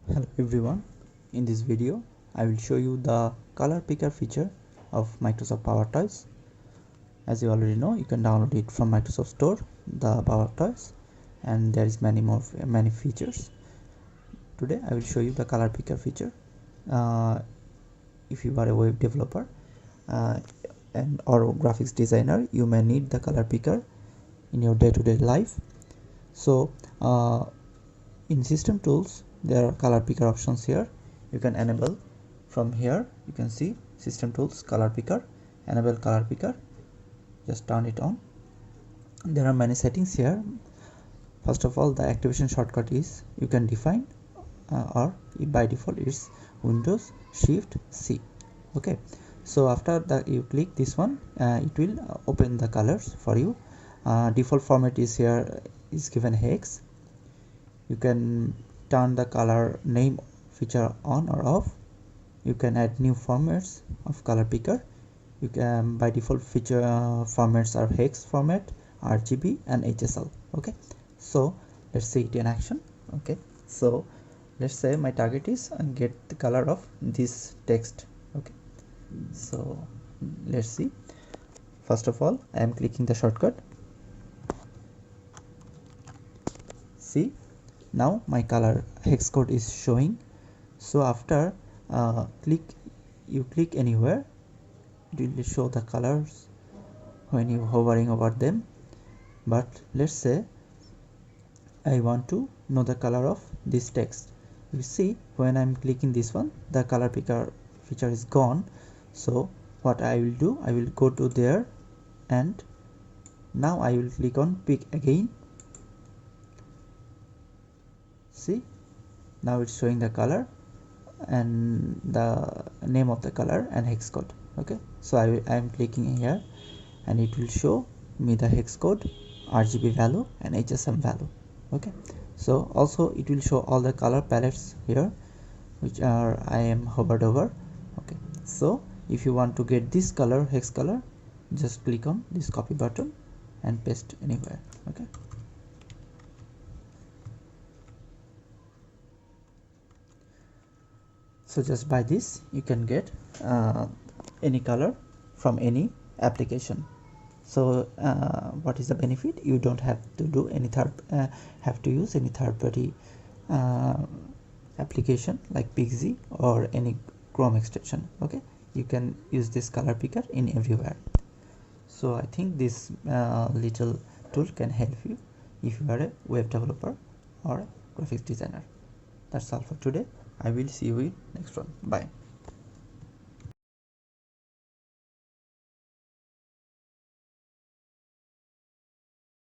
Hello everyone, in this video I will show you the color picker feature of Microsoft PowerToys. As you already know, you can download it from Microsoft Store, the PowerToys, and there is many features. Today I will show you the color picker feature. If you are a web developer uh, and or graphics designer, you may need the color picker in your day-to-day life. So in system tools, there are color picker options here. You can enable from here. You can see system tools, color picker, enable color picker. Just turn it on. There are many settings here. First of all, the activation shortcut is you can define or by default it's Windows Shift C. Okay, so after that you click this one, it will open the colors for you. Default format is here, is given hex. You can turn the color name feature on or off. You can add new formats of color picker. You can, by default feature formats are hex format, RGB and HSL. Okay, so let's see it in action. Okay, so let's say my target is get the color of this text. Okay, so let's see. First of all, I am clicking the shortcut. See, now my color hex code is showing. So after you click anywhere, it will show the colors when you hovering over them. But let's say I want to know the color of this text. You see, when I'm clicking this one, the color picker feature is gone. So what I will do, I will go to there and now I will click on pick again. See, now it's showing the color and the name of the color and hex code. Okay, so I am clicking here and it will show me the hex code, RGB value and HSM value. Okay, so also it will show all the color palettes here which are I am hovered over. Okay, so if you want to get this color, hex color, just click on this copy button and paste anywhere. Okay, so just by this you can get any color from any application. So what is the benefit? You don't have to do any have to use any third-party application like Pixie or any Chrome extension. Okay, you can use this color picker in everywhere. So I think this little tool can help you if you are a web developer or a graphics designer. That's all for today. I will see you in next one. Bye.